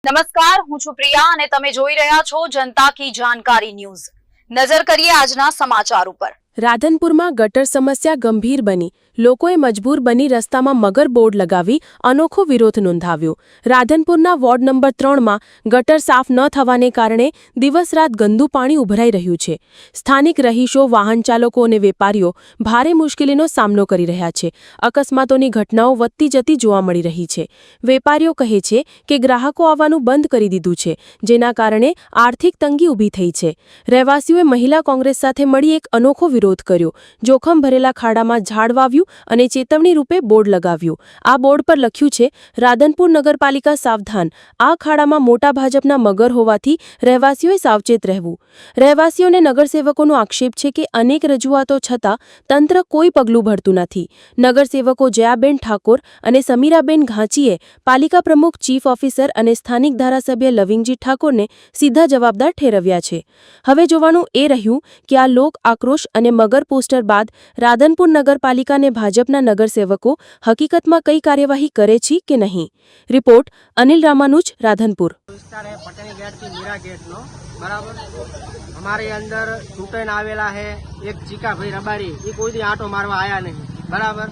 નમસ્કાર, હું છું પ્રિયા અને તમે જોઈ રહ્યા છો જનતા કી જાણકારી ન્યૂઝ। નજર કરીએ આજના સમાચાર ઉપર। રાધનપુરમાં ગટર સમસ્યા ગંભીર બની, લોકોએ મજબૂર બની રસ્તામાં મગર બોર્ડ લગાવી અનોખો વિરોધ નોંધાવ્યો। રાધનપુરના વોર્ડ નંબર 3માં ગટર સાફ ન થવાને કારણે દિવસ રાત ગંદુ પાણી ઉભરાઈ રહ્યું છે। સ્થાનિક રહીશો, વાહન ચાલકો અને વેપારીઓ ભારે મુશ્કેલીનો સામનો કરી રહ્યા છે। અકસ્માતોની ઘટનાઓ વધતી જતી જોવા મળી રહી છે। વેપારીઓ કહે છે કે ગ્રાહકો આવવાનું બંધ કરી દીધું છે, જેના કારણે આર્થિક તંગી ઊભી થઈ છે। રહેવાસીઓએ મહિલા કોંગ્રેસ સાથે મળી એક અનોખો વિરોધ કર્યો। જોખમ ભરેલા ખાડામાં ઝાડ વાવ્યું અને ચેતવણી રૂપે બોર્ડ લગાવ્યું। આ બોર્ડ પર લખ્યું છે, રાધનપુર નગરપાલિકા સાવધાન, આ ખાડામાં મોટા ભાજપના મગર હોવાથી રહેવાસીઓએ સાવચેત રહેવું। રહેવાસીઓને નગરસેવકોનો આક્ષેપ છે કે અનેક રજૂઆતો છતાં તંત્ર કોઈ પગલું ભરતું નથી। નગરસેવકો જયાબેન ઠાકોર અને સમીરાબેન ઘાંચીએ પાલિકા પ્રમુખ, ચીફ ઓફિસર અને સ્થાનિક ધારાસભ્ય લવિંગજી ઠાકોરને સીધા જવાબદાર ઠેરવ્યા છે। હવે જોવાનું એ રહ્યું કે આ લોક આક્રોશ અને મગર પોસ્ટર બાદ રાધનપુર નગરપાલિકા અને ભાજપના નગરસેવકો હકીકતમાં કઈ કાર્યવાહી કરે છે કે નહીં। રિપોર્ટ અનિલ રામાનુજ, રાધનપુર। વિસ્તાર है पटनी गेट की मीरा गेट नो बराबर हमारे अंदर चूंटन आवेला है। एक चीका भाई रबारी ये कोई दी आटो मारवा आया नहीं बराबर।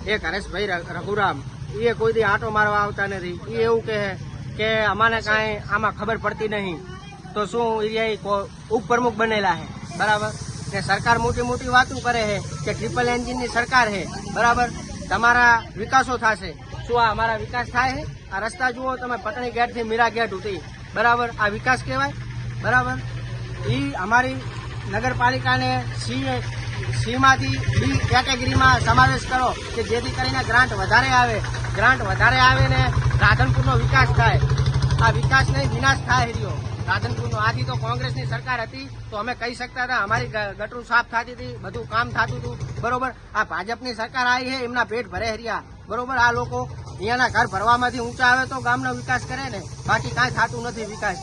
एक हरेश भाई रघुराम ये कोई दी आटो मारवा आवता नहीं। ये एवं कहे के अमाने कांई आमा खबर पड़ती नहीं तो शू उप प्रमुख बनेला है बराबर। ने सरकार मोटी मोटी बातों करे है कि ट्रिपल एंजिन की सरकार है बराबर। तमारा विकासो थाशे शू आ अमारा विकास थाय है। आ रस्ता जुओ तमे पटनी गेट थी मीरा गेट उठी बराबर। आ विकास कहेवाय बराबर। ई अमारी नगरपालिका ने सी मांथी बी केटेगरी में समावेश करो कि जेथी करीने ग्रांट वधारे आवे ने राधनपुरनो विकास थाय। आ विकास नहीं विनाश थाय रह्यो राधनपुरनो। आदि तो कांग्रेसनी सरकार हती तो अमे कही सकता था अमारी गटरू साफ थती थी, बधु काम थतुं हतुं बरोबर। आ भाजपनी सरकार आई है एमना पेट भरे हरिया बरोबर। आ लोको अहींयाना घर भरवामांथी ऊंचा आवे तो गामनो विकास करे ने, बाकी कांई थतुं नथी विकास।